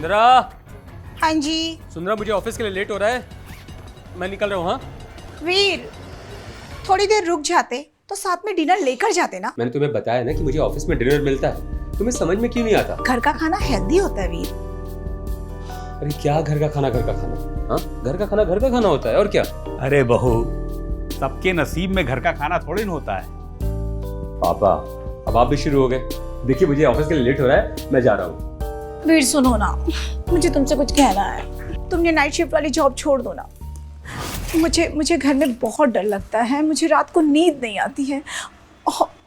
सुंदरा। हाँ जी। सुंदरा, मुझे ऑफिस के लिए लेट हो रहा है, मैं निकल रहा हूँ। हाँ वीर, थोड़ी देर रुक जाते तो साथ में डिनर लेकर जाते ना। मैंने तुम्हें बताया ना कि मुझे ऑफिस में डिनर मिलता है, तुम्हें समझ में क्यों नहीं आता? घर का खाना हेल्दी होता है वीर। अरे क्या घर का खाना, घर का खाना? हाँ, घर का खाना घर का खाना होता है, और क्या? अरे बहू, सबके नसीब में घर का खाना थोड़ी न होता है। पापा, अब आप भी शुरू हो गए। देखिए, मुझे ऑफिस के लिए लेट हो रहा है, मैं जा रहा हूँ। वीर सुनो ना, मुझे तुमसे कुछ कहना है। तुम ये नाइट शिफ्ट वाली जॉब छोड़ दो ना। मुझे घर में बहुत डर लगता है, मुझे रात को नींद नहीं आती है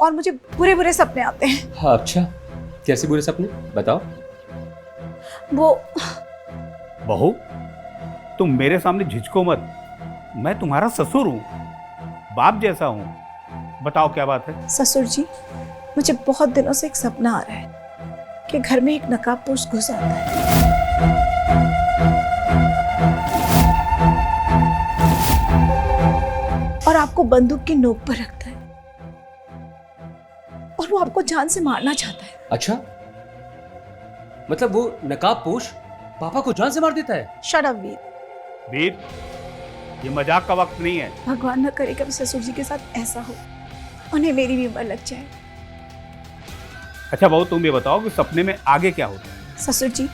और मुझे बुरे बुरे सपने आते हैं। हाँ अच्छा, कैसे बुरे सपने, बताओ। वो बहू, तुम मेरे सामने झिझको मत, मैं तुम्हारा ससुर हूँ, बाप जैसा हूँ। बताओ क्या बात है? ससुर जी, मुझे बहुत दिनों से एक सपना आ रहा है कि घर में एक नकाबपोश घुस आता है और आपको बंदूक की नोक पर रखता है और वो आपको जान से मारना चाहता है। अच्छा, मतलब वो नकाबपोश पापा को जान से मार देता है? शट अप वीर। वीर, ये मजाक का वक्त नहीं है। भगवान न करे कभी ससुर जी के साथ ऐसा हो, उन्हें मेरी भी उम्र लग जाए। अच्छा बहू, तुम ये बताओ कि सपने में आगे क्या होता है? ससुर जी,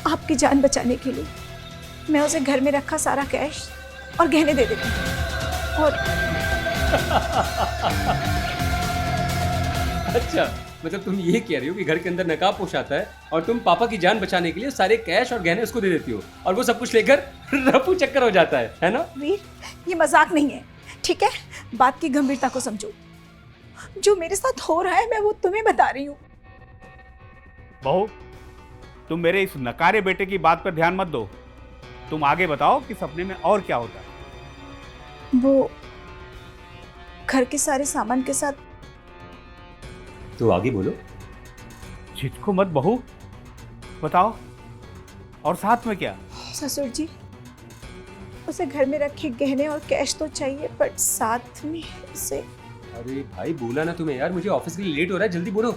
आपकी जान बचाने के लिए मैं उसे घर में रखा सारा कैश और गहने दे देती हूँ और अच्छा, मतलब तुम ये कह रही हो कि घर के अंदर नकाबपोश आता है और तुम पापा की जान बचाने के लिए सारे कैश और गहने उसको दे देती हो और वो सब कुछ लेकर रफू चक्कर हो जाता है ना? वीर, ये मजाक नहीं है, ठीक है? बात की गंभीरता को समझो। जो मेरे साथ हो रहा है मैं वो तुम्हें बता रही हूँ। बहू, तुम मेरे इस नकारे बेटे की बात पर ध्यान मत दो, तुम आगे बताओ कि सपने में और क्या होता है? वो घर के सारे सामान के साथ। तो आगे बोलो। झिझको मत बहू, बताओ। और साथ में क्या? ससुर जी, उसे घर में रखे गहने और कैश तो चाहिए, बट साथ में उसे। अरे भाई, बोला ना तुम्हें यार, मुझे ऑफिस के लिए लेट हो रहा है, जल्दी बोलो।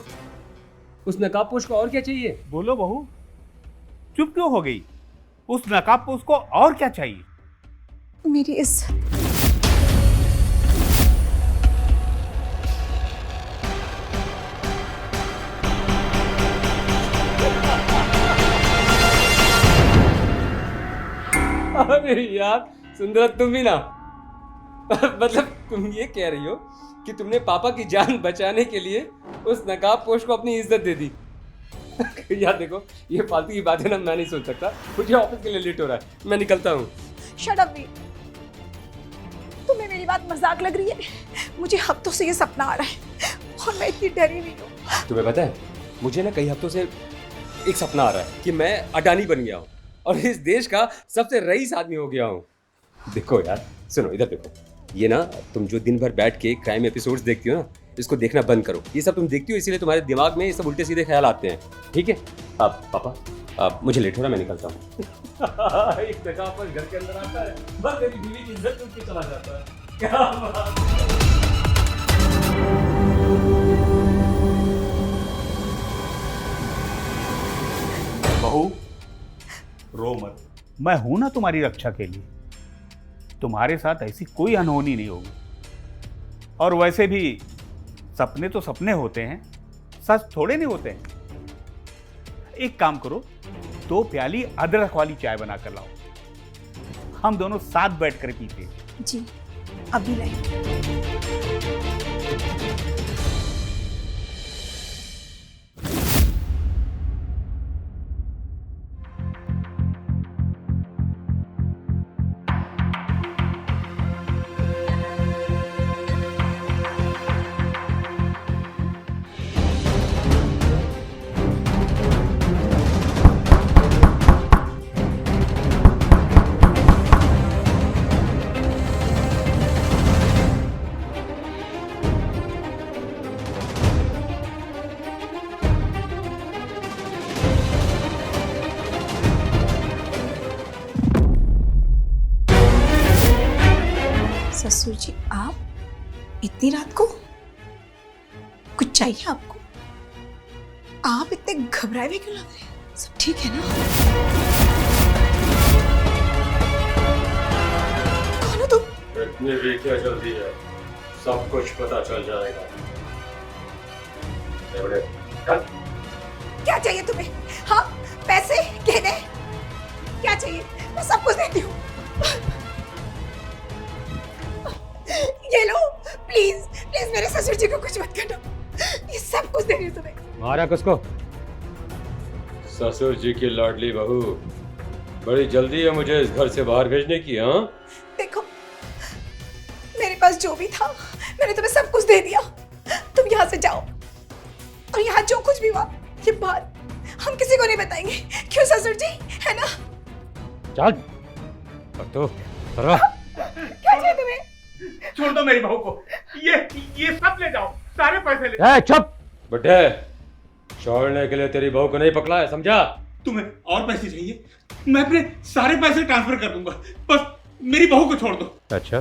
उस नकाबपोश को और क्या चाहिए? बोलो बहू, चुप क्यों हो गई? उस नकाबपोश को और क्या चाहिए? मेरी इज्जत। अरे यार सुंदरा, तुम भी ना मतलब तुम ये कह रही हो कि तुमने पापा की जान बचाने के लिए उस नकाबपोश को अपनी इज्जत दे दी। यार देखो, ये फालतू की बातें ना मैं नहीं सोच सकता, मुझे ऑफिस के लिए लेट हो रहा है, मैं निकलता हूँ। शट अप वीर, तुम्हें मेरी बात मजाक लग रही है? मुझे हफ्तों से ये सपना आ रहा है और मैं इतनी डरी हुई हूँ। तुम्हें पता है, मुझे ना कई हफ्तों से एक सपना आ रहा है कि मैं अडानी बन गया हूँ और इस देश का सबसे रईस आदमी हो गया हूँ। देखो यार, सुनो इधर देखो, ये ना तुम जो दिन भर बैठ के क्राइम एपिसोड्स देखती हो ना, इसको देखना बंद करो। ये सब तुम देखती हो इसीलिए तुम्हारे दिमाग में ये सब उल्टे सीधे ख्याल आते हैं, ठीक है? अब पापा, अब मुझे लेट हो रहा है, मैं निकलता हूँ। एक जगह पर घर के अंदर आता है, बस मेरी बीवी की इज्जत उठ के चला जाता है। क्या बात है? बहू, रो मत, मैं हूं ना तुम्हारी रक्षा के लिए। तुम्हारे साथ ऐसी कोई अनहोनी नहीं होगी। और वैसे भी सपने तो सपने होते हैं, सच थोड़े नहीं होते हैं। एक काम करो, 2 प्याली अदरक वाली चाय बना कर लाओ, हम दोनों साथ बैठ कर पीते हैं। जी, अभी नहीं। ससुर जी, आप इतनी रात को? कुछ चाहिए आपको? आप इतने घबराए हुए क्यों लग रहे हैं? सब ठीक है ना? कौन हो तुम? इतनी भी क्या जल्दी है, सब कुछ पता चल जाएगा। क्या चाहिए तुम्हें? हाँ, पैसे, गहने, क्या चाहिए? मैं सब कुछ देती हूँ। ये लो, प्लीज प्लीज मेरे ससुर जी को कुछ मत करना। ये सब कुछ दे रही हूँ तुम्हें। मारा किसको? ससुर जी की लाडली बहू, बड़ी जल्दी है मुझे इस घर से बाहर भेजने की। हाँ, देखो, मेरे पास जो भी था मैंने तुम्हें सब कुछ दे दिया। तुम यहाँ से जाओ, और यहाँ जो कुछ भी हुआ ये बात हम किसी को नहीं बताएंगे। क्यों ससुर जी, है ना? चल तो क्या चाहिए तुम्हें? छोड़ दो मेरी बहू को। ये सब ले जाओ, सारे पैसे ले। ए, चुप बेटे, छोड़ने के लिए तेरी बहू को नहीं पकड़ा है, समझा? तुम्हें और पैसे चाहिए? मैं अपने सारे पैसे ट्रांसफर कर दूंगा, बस मेरी बहू को छोड़ दो। अच्छा,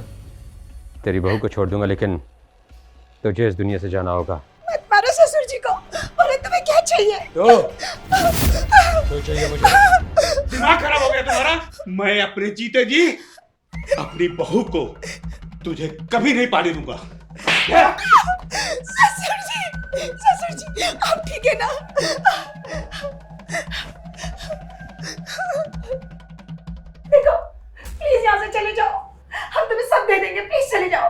तेरी बहू को छोड़ दूंगा, लेकिन तुझे इस दुनिया से जाना होगा। मत मारो ससुर जी को। बोले तुम्हें क्या चाहिए? तो चाहिए मुझे। दिमाग खराब हो गया तुम्हारा? मैं अपने जीते जी अपनी बहू को तुझे कभी नहीं पाने दूंगा। ससुर जी आप ठीक है ना? देखो, प्लीज यहाँ से चले जाओ। हम तुम्हें सब दे देंगे, प्लीज चले जाओ।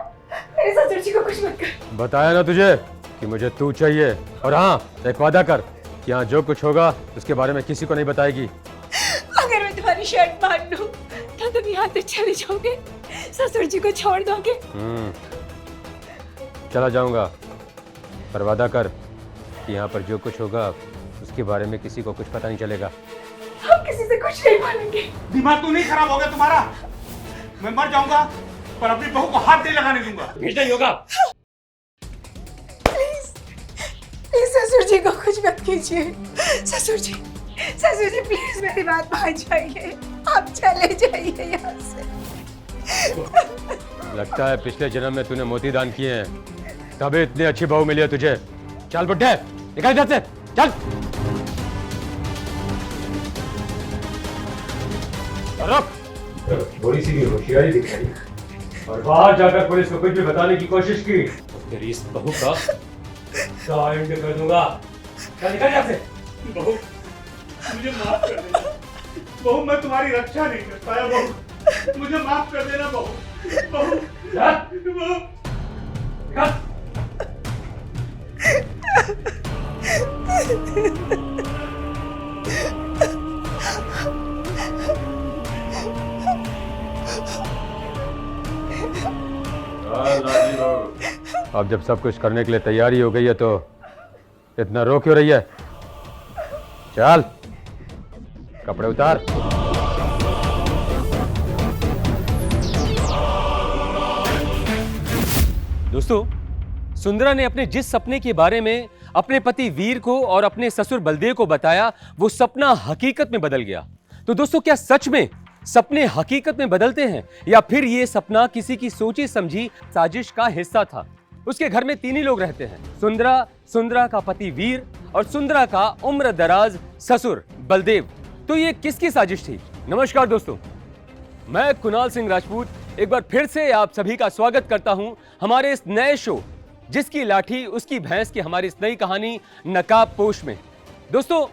मेरे ससुर जी को कुछ मत कर। बताया ना तुझे कि मुझे तू चाहिए। और हाँ, एक वादा कर कि यहाँ जो कुछ होगा उसके बारे में किसी को नहीं बताएगी। अगर मैं तुम्हारी शर्ट बांध लूं तो तुम यहाँ से चले जाओगे, ससुर जी को छोड़ दोगे। चला जाऊंगा, पर वादा कर कि यहाँ पर जो कुछ होगा उसके बारे में किसी को कुछ पता नहीं चलेगा। हम किसी से कुछ नहीं बोलेंगे। दिमाग तो नहीं खराब हो गया तुम्हारा? मैं मर जाऊंगा पर अपनी बहू को हाथ नहीं लगाने दूंगा। नहीं होगा। प्लीज प्लीज ससुर जी को कुछ मत कीजिए। ससुर जी प्लीज मेरी बात मान जाइए। आप चले जाइए यहाँ से। लगता है पिछले जन्म में तूने मोती दान किए हैं, तभी इतनी अच्छी बहू मिली है तुझे। चल बुड्ढे, निकल इधर से, चल। थोड़ी सी भी होशियारी दिखाई और बाहर जाकर पुलिस को कुछ भी बताने की कोशिश की तो तेरी इस बहू का एंड कर दूंगा। चल निकल यहाँ से। बहू, मुझे माफ कर देना। बहू, मैं तुम्हारी रक्षा नहीं कर पाया। बहू, मुझे माफ कर देना। बहू, बहू, बहू। अब जब सब कुछ करने के लिए तैयारी हो गई है तो इतना रो क्यों रही है? चल, कपड़े उतार। दोस्तों, सुंदरा ने अपने जिस सपने के बारे में अपने पति वीर को और अपने ससुर बलदेव को बताया, वो सपना हकीकत में बदल गया। तो दोस्तों, क्या सच में सपने हकीकत में बदलते हैं, या फिर ये सपना किसी की सोची समझी साजिश का हिस्सा था? उसके घर में 3 ही लोग रहते हैं, सुंदरा, सुंदरा का पति वीर और सुंदरा का उम्र दराज ससुर बलदेव। तो ये किसकी साजिश थी? नमस्कार दोस्तों, मैं कुणाल सिंह राजपूत एक बार फिर से आप सभी का स्वागत करता हूं हमारे इस नए शो जिसकी लाठी उसकी भैंस की हमारी इस नई कहानी नकाबपोश में। दोस्तों,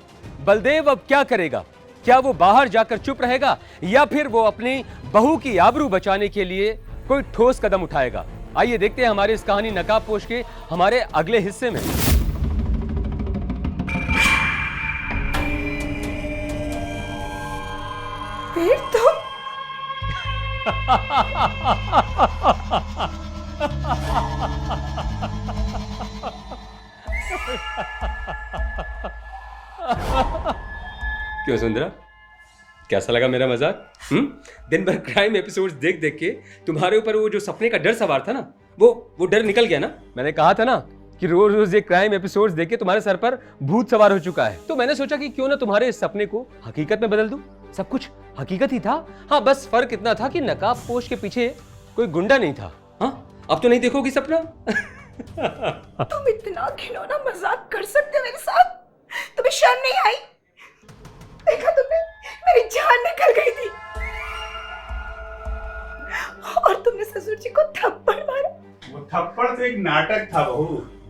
बलदेव अब क्या करेगा? क्या वो बाहर जाकर चुप रहेगा, या फिर वो अपनी बहू की आबरू बचाने के लिए कोई ठोस कदम उठाएगा? आइए देखते हैं हमारे इस कहानी नकाबपोश के हमारे अगले हिस्से में। वीर, तुम? क्यों सुंदरा, कैसा लगा मेरा मजाक? दिन भर क्राइम एपिसोड्स देख देख के तुम्हारे ऊपर वो जो सपने का डर सवार था ना, वो डर निकल गया ना? मैंने कहा था ना कि रोज रोज ये क्राइम एपिसोड्स देख के तुम्हारे सर पर भूत सवार हो चुका है। तो मैंने सोचा कि क्यों ना तुम्हारे इस सपने को हकीकत में बदल दूं। सब कुछ हकीकत ही था। हाँ, बस फर्क इतना था कि नकाबपोश के पीछे कोई गुंडा नहीं था। हाँ, अब तो नहीं देखोगी सपना। तुम इतना घिनौना मजाक कर सकते हो मेरे साथ? तुम्हें शर्म नहीं आई? एक नाटक था बहू।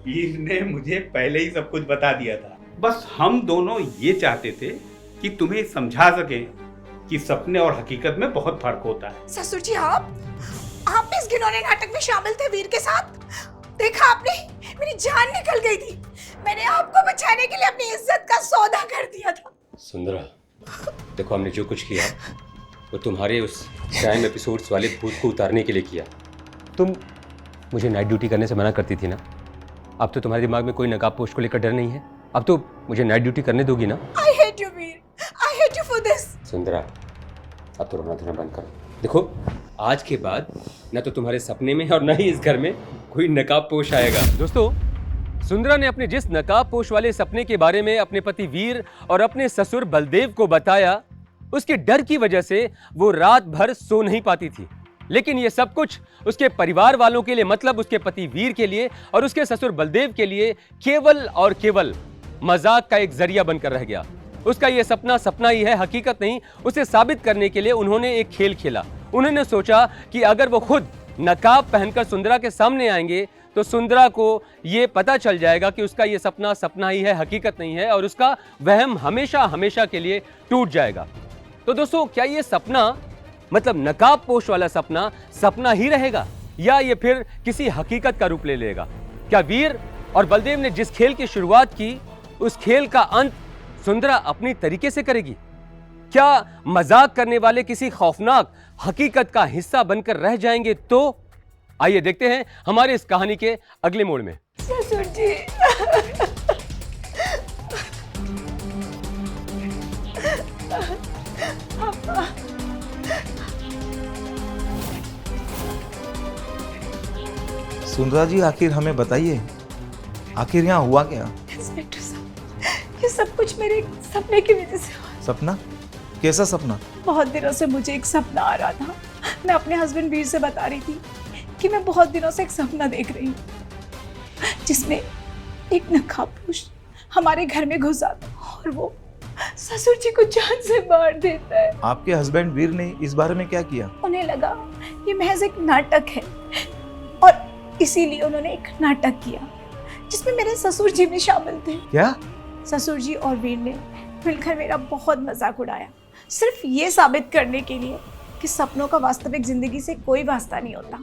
वीर ने मुझे पहले ही सब कुछ बता दिया था। बस हम दोनों ये चाहते थे कि तुम्हें समझा सके कि सपने और हकीकत में बहुत फर्क होता है। ससुर जी आप भी इस घिनौने नाटक में शामिल थे वीर के साथ। देखा आपने, मेरी जान निकल गई थी। मैंने आपको बचाने के लिए अपनी इज्जत का सौदा कर दिया था। सुंदरा, देखो हमने जो कुछ किया वो तुम्हारे उस क्राइम एपिसोड्स वाले भूत को उतारने के लिए किया। तुम मुझे नाइट ड्यूटी करने से मना करती थी ना। अब तो तुम्हारे दिमाग में कोई नकाबपोश को लेकर डर नहीं है। अब तो मुझे नाइट ड्यूटी करने दोगी ना। I hate you Veer, I hate you for this। सुंदरा, अब तो रोना धोना बंद करो। देखो आज के बाद न तो तुम्हारे सपने में और न ही इस घर में कोई नकाबपोश आएगा। दोस्तों, सुंदरा ने अपने जिस नकाबपोश वाले सपने के बारे में अपने पति वीर और अपने ससुर बलदेव को बताया, उसके डर की वजह से वो रात भर सो नहीं पाती थी। लेकिन ये सब कुछ उसके परिवार वालों के लिए, मतलब उसके पति वीर के लिए और उसके ससुर बलदेव के लिए केवल और केवल मजाक का एक जरिया बनकर रह गया। उसका ये सपना सपना ही है, हकीकत नहीं। उसे साबित करने के लिए उन्होंने एक खेल खेला। उन्होंने सोचा कि अगर वो खुद नकाब पहनकर सुंदरा के सामने आएंगे तो सुंदरा को ये पता चल जाएगा कि उसका ये सपना सपना ही है, हकीकत नहीं है, और उसका वहम हमेशा हमेशा के लिए टूट जाएगा। तो दोस्तों, क्या ये सपना, मतलब नकाबपोश वाला सपना, सपना ही रहेगा या ये फिर किसी हकीकत का रूप ले लेगा? क्या वीर और बलदेव ने जिस खेल की शुरुआत की, उस खेल का अंत सुंदरा अपनी तरीके से करेगी? क्या मजाक करने वाले किसी खौफनाक हकीकत का हिस्सा बनकर रह जाएंगे? तो आइए देखते हैं हमारे इस कहानी के अगले मोड़ में। ससुर जी सुंदरा जी, आखिर हमें बताइए, आखिर यहाँ हुआ क्या? इंस्पेक्टर साहब, ये सब कुछ मेरे एक सपने की वजह से हुआ। सपना? कैसा सपना? बहुत दिनों से मुझे एक सपना आ रहा था। मैं अपने हस्बैंड वीर से बता रही थी कि मैं बहुत दिनों से एक सपना देख रही हूँ जिसमें एक नकाबपोश हमारे घर में घुस आता और वो ससुर जी को जान से मार देता है। आपके हस्बैंड वीर ने इस बारे में क्या किया? उन्हें लगा ये महज एक नाटक है और इसीलिए उन्होंने एक नाटक किया जिसमें मेरे ससुर जी भी शामिल थे। क्या? ससुर जी और वीर ने मिलकर मेरा बहुत मजाक उड़ाया, सिर्फ ये साबित करने के लिए कि सपनों का वास्तविक जिंदगी से कोई वास्ता नहीं होता।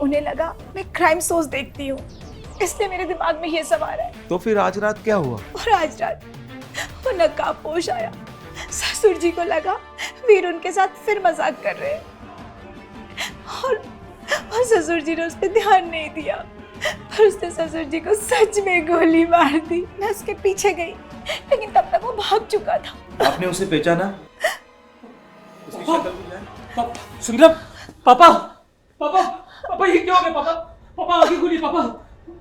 उन्हें लगा मैं क्राइम शोज देखती हूँ, इसलिए मेरे दिमाग में ये सब आ रहा है। तो फिर आज रात क्या हुआ? और आज रात वो नकाबपोश आया। ससुर जी को लगा वीर उनके साथ फिर मजाक कर रहे हैं और ससुर जी ने उस पर ध्यान नहीं दिया और उसने ससुर जी को सच में गोली मार दी। मैं उसके पीछे गई लेकिन तब तक वो भाग चुका था। आपने उसे पहचाना? सुंदरा, पापा पापा पापा, ये क्या हो गया? पापा पापा आगे खुली। पापा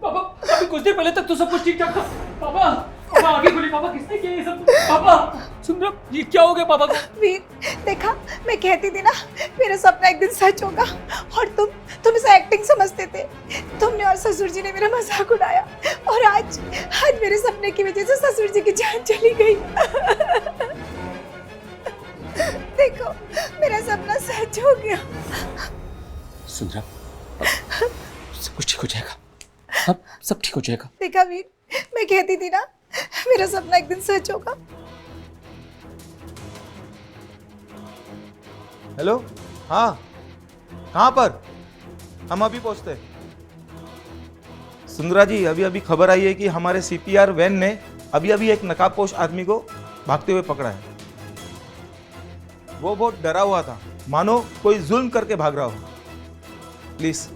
पापा, अभी कुछ देर पहले तक तो सब कुछ ठीक ठाक था। पापा पापा आगे खुली। पापा किसने किया ये सब? पापा, सुंदरा, ये क्या हो गया पापा को? वीर, देखा, मैं कहती थी ना मेरा सपना एक दिन सच होगा और तुम इसे एक्टिंग समझते थे। तुमने और ससुर जी ने मेरा मजाक उड़ाया और आज मेरे सपने की वजह से ससुर जी की जान चली गई। देखो, मेरा सपना सच हो गया। सुंदरा, सब कुछ ठीक हो जाएगा, अब सब ठीक हो जाएगा। देखा वीर, मैं कहती थी ना मेरा सपना एक दिन सच होगा। हेलो, हाँ, कहाँ पर? हम अभी पहुँचते हैं। सुंदरा जी, अभी अभी खबर आई है कि हमारे CPR वैन ने अभी एक नकाबपोश आदमी को भागते हुए पकड़ा है। वो बहुत डरा हुआ था, मानो कोई जुल्म करके भाग रहा हो। प्लीज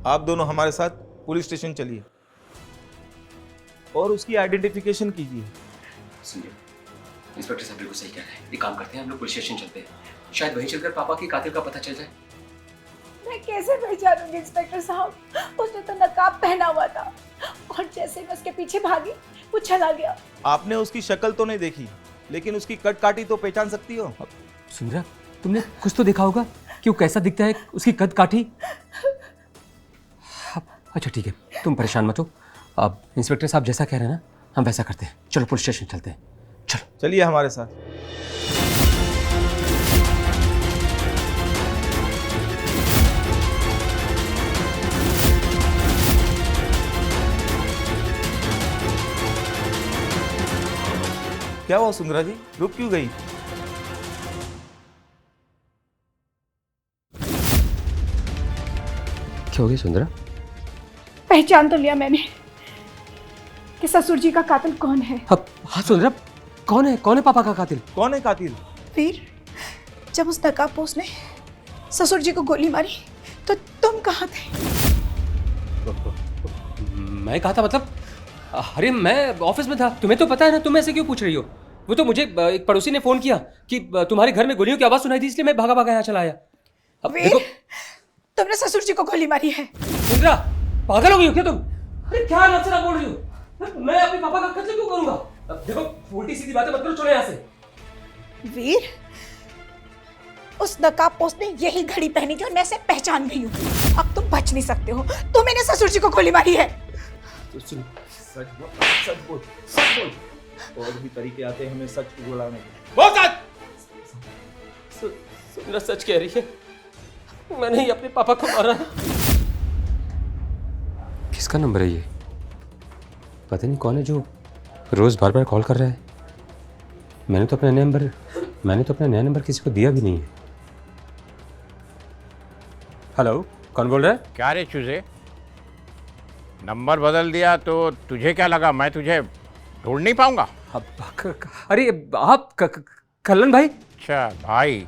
आप दोनों हमारे साथ पुलिस स्टेशन चलिए और उसकी आइडेंटिफिकेशन कीजिए। सुनिए, इंस्पेक्टर साहब बिल्कुल सही कह रहे हैं। एक काम करते हैं, हम लोग पुलिस स्टेशन चलते हैं, शायद वहीं चलकर पापा के कातिल का पता चल जाए। मैं कैसे पहचानूंगी इंस्पेक्टर साहब? उसने तो नकाब पहना हुआ था और जैसे मैं उसके पीछे भागी वो चला गया। आपने उसकी शक्ल तो नहीं देखी, लेकिन उसकी कट काटी तो पहचान सकती हो। सुंदरा, तुमने कुछ तो देखा होगा कि वो कैसा दिखता है, उसकी कद काठी। अच्छा ठीक है, तुम परेशान मत हो। अब इंस्पेक्टर साहब जैसा कह रहे हैं ना, हम वैसा करते हैं। चलो पुलिस स्टेशन चलते हैं, चलो। चलिए हमारे साथ। क्या हुआ सुंदरा जी, रुक क्यों गई? क्या हो गया सुंदरा? पहचान तो लिया मैंने कि ससुर जी का कातिल कौन है। हाँ सुंदरा, कौन है पापा का कातिल? कौन है कातिल? वीर, जब उस नकाबपोश ने ससुर जी को गोली मारी तो तुम कहाँ थे? मैं कहा था मतलब? अरे मैं ऑफिस में था, तुम्हें तो पता है ना, तुम ऐसे क्यों पूछ रही हो? वो तो मुझे एक पड़ोसी ने फोन किया कि तुम्हारे घर में गोलियों की आवाज सुनाई थी, इसलिए मैं भागा भागा यहाँ चला आया। अब वीर, देखो तुमने ससुर जी को गोली मारी है। सुंदरा, पागल हो गई हो क्या तुम? अरे क्या नचरा बोल रही हो? मैं अपने पापा का कत्ल क्यों करूंगा? अब देखो उल्टी सीधी बातें मत करो, चलो यहाँ से। वीर, उस नकाबपोश ने यही घड़ी पहनी थी और मैं इसे पहचान गई हूँ। अब तुम बच नहीं सकते हो, तुमने ससुर जी को गोली मारी है। तो सुन, सच बोल, सच बोल। और भी तरीके आते हैं हमें सच बुलाने के। बोल सच। सुंदरा सच कह रही है, मैंने ही अपने पापा को मारा है। किसका नंबर है ये? पता नहीं कौन है जो रोज बार बार कॉल कर रहा है। मैंने तो अपना नया नंबर किसी को दिया भी नहीं है। हेलो, कौन बोल रहा है? क्या रे चूजे, नंबर बदल दिया तो तुझे क्या लगा मैं तुझे ढूंढ नहीं पाऊंगा? अरे आप कल्लन भाई? अच्छा भाई,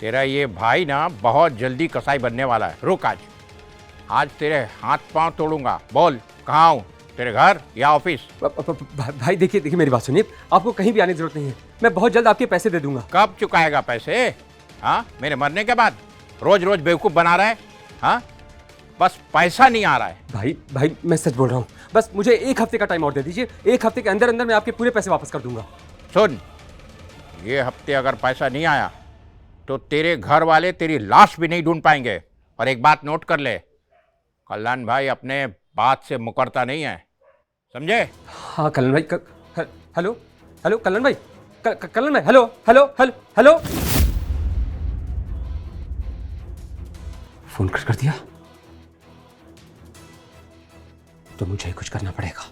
तेरा ये भाई ना बहुत जल्दी कसाई बनने वाला है। रुक, आज तेरे हाथ पांव तोड़ूंगा। बोल कहाँ हूँ, तेरे घर या ऑफिस? भाई देखिए मेरी बात सुनिए, आपको कहीं भी आने की जरूरत नहीं है। मैं बहुत जल्द आपके पैसे दे दूंगा। कब चुकाएगा पैसे? हाँ, मेरे मरने के बाद? रोज रोज बेवकूफ़ बना रहा है। हाँ, बस पैसा नहीं आ रहा है। भाई मैं सच बोल रहा हूँ, बस मुझे 1 हफ्ते का टाइम और दे दीजिए। 1 हफ्ते के अंदर अंदर मैं आपके पूरे पैसे वापस कर दूंगा। सुन, ये हफ्ते अगर पैसा नहीं आया तो तेरे घर वाले तेरी लाश भी नहीं ढूंढ पाएंगे। और एक बात नोट कर ले, कल्याण भाई अपने बात से मुकरता नहीं है, समझे? हाँ कल्याण भाई, हेलो कल्याण भाई, कल्याण भाई, हेलो। फोन कर दिया तो मुझे कुछ करना पड़ेगा।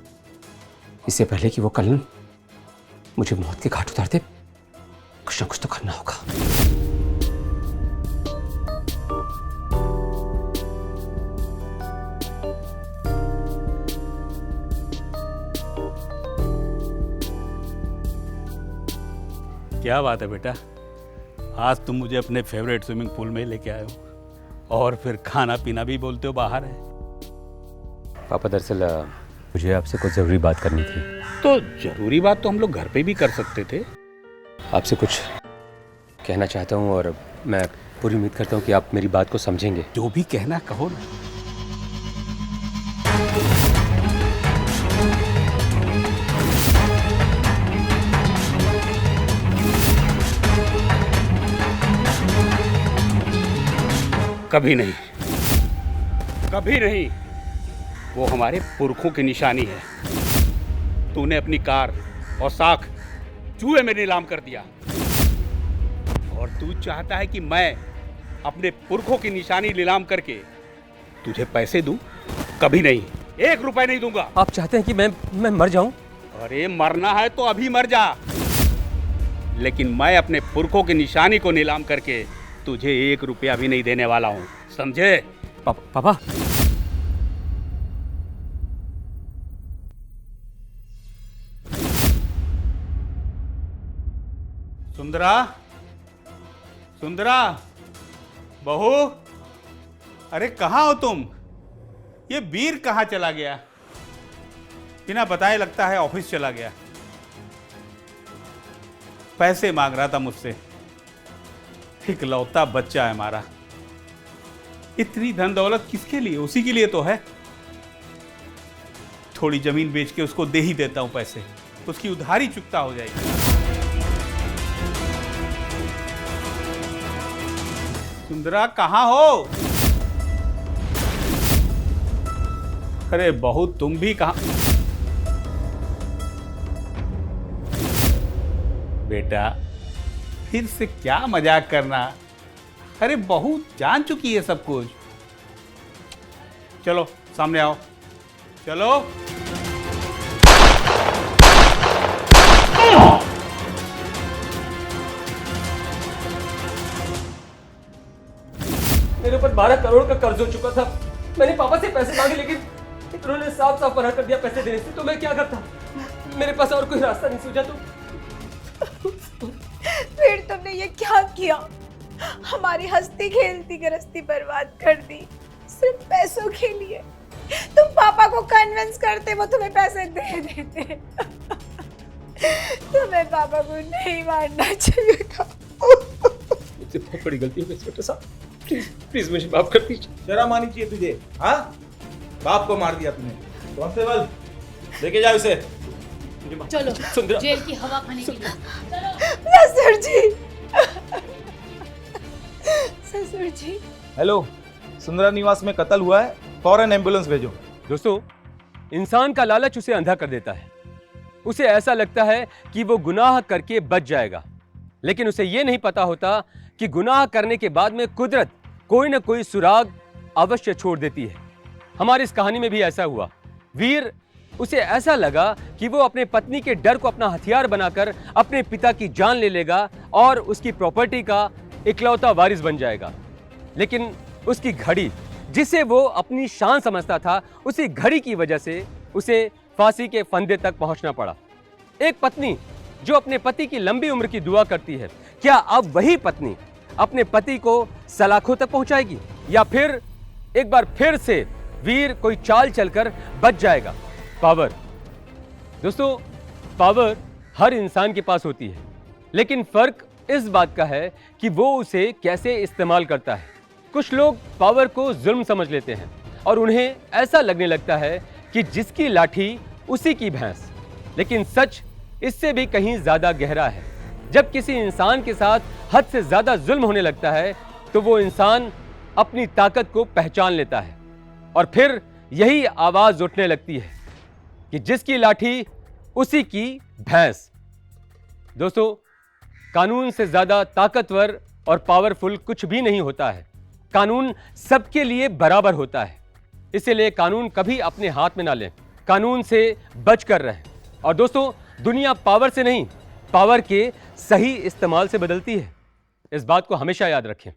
इससे पहले कि वो कल्याण मुझे मौत के घाट उतार दे, कुछ ना कुछ तो करना होगा। क्या बात है बेटा, आज तुम मुझे अपने फेवरेट स्विमिंग पूल में लेके आए हो और फिर खाना पीना भी बोलते हो बाहर है। पापा दरअसल मुझे आपसे कुछ जरूरी बात करनी थी। तो जरूरी बात तो हम लोग घर पे भी कर सकते थे। आपसे कुछ कहना चाहता हूँ और मैं पूरी उम्मीद करता हूँ कि आप मेरी बात को समझेंगे। जो भी कहना कहो ना। कभी नहीं, कभी नहीं। वो हमारे पुरखों की निशानी है। तूने अपनी कार और साख जुए में नीलाम कर दिया और तू चाहता है कि मैं अपने पुरखों की निशानी नीलाम करके तुझे पैसे दूं? कभी नहीं, 1 रुपए नहीं दूंगा। आप चाहते हैं कि मैं मर जाऊं? अरे मरना है तो अभी मर जा, लेकिन मैं अपने पुरखों की निशानी को नीलाम करके तुझे 1 रुपया भी नहीं देने वाला हूं, समझे? पापा सुंदरा बहू, अरे कहाँ हो तुम? ये वीर कहाँ चला गया? बिना बताए लगता है ऑफिस चला गया। पैसे मांग रहा था मुझसे, इकलौता बच्चा है हमारा। इतनी धन दौलत किसके लिए? उसी के लिए तो है। थोड़ी जमीन बेच के उसको दे ही देता हूं पैसे, उसकी उधारी चुकता हो जाएगी। सुंदरा कहाँ हो? अरे बहू तुम भी कहाँ? बेटा फिर से क्या मजाक करना? अरे बहू जान चुकी है सब कुछ। चलो सामने आओ, चलो। मेरे ऊपर 12 करोड़ का कर्ज हो चुका था। मैंने पापा से पैसे मांगे, लेकिन उन्होंने साफ साफ मना कर दिया पैसे देने से। तो मैं क्या करता? मेरे पास और कोई रास्ता नहीं सूझा। तो फिर तुमने ये क्या किया? हमारी हंसती खेलती गृहस्थी बर्बाद कर दी सिर्फ पैसों के लिए। तुम पापा को कन्विंस करते, वो तुम्हें पैसे दे देते। तुम्हें पापा को नहीं मारना चाहिए था। मुझसे बहुत बड़ी गलती हो गई इंस्पेक्टर साहब। प्लीज प्लीज मुझे माफ कर दीजिए। शर्म आनी चाहिए तुझे। हाँ, बाप को मार दिया तूने। कांस्टेबल, लेके जाओ इसे। चलो सुंदरा। जेल की हवा खाने के लिए। ससुर जी, ससुर जी। हेलो, सुंदरा निवास में कत्ल हुआ है, फौरन एम्बुलेंस भेजो। दोस्तों, इंसान का लालच उसे अंधा कर देता है। उसे ऐसा लगता है कि वो गुनाह करके बच जाएगा, लेकिन उसे ये नहीं पता होता कि गुनाह करने के बाद में कुदरत कोई न कोई सुराग अवश्य छोड़ देती है। हमारी इस कहानी में भी ऐसा हुआ। वीर, उसे ऐसा लगा कि वो अपने पत्नी के डर को अपना हथियार बनाकर अपने पिता की जान ले लेगा और उसकी प्रॉपर्टी का इकलौता वारिस बन जाएगा। लेकिन उसकी घड़ी, जिसे वो अपनी शान समझता था, उसी घड़ी की वजह से उसे फांसी के फंदे तक पहुंचना पड़ा। एक पत्नी जो अपने पति की लंबी उम्र की दुआ करती है, क्या अब वही पत्नी अपने पति को सलाखों तक पहुंचाएगी, या फिर एक बार फिर से वीर कोई चाल चलकर बच जाएगा? पावर, दोस्तों, पावर हर इंसान के पास होती है, लेकिन फर्क इस बात का है कि वो उसे कैसे इस्तेमाल करता है। कुछ लोग पावर को जुल्म समझ लेते हैं और उन्हें ऐसा लगने लगता है कि जिसकी लाठी उसी की भैंस। लेकिन सच इससे भी कहीं ज्यादा गहरा है। जब किसी इंसान के साथ हद से ज्यादा जुल्म होने लगता है तो वो इंसान अपनी ताकत को पहचान लेता है और फिर यही आवाज उठने लगती है कि जिसकी लाठी उसी की भैंस। दोस्तों, कानून से ज्यादा ताकतवर और पावरफुल कुछ भी नहीं होता है। कानून सबके लिए बराबर होता है, इसीलिए कानून कभी अपने हाथ में ना लें, कानून से बचकर रहें। और दोस्तों, दुनिया पावर से नहीं, पावर के सही इस्तेमाल से बदलती है। इस बात को हमेशा याद रखें।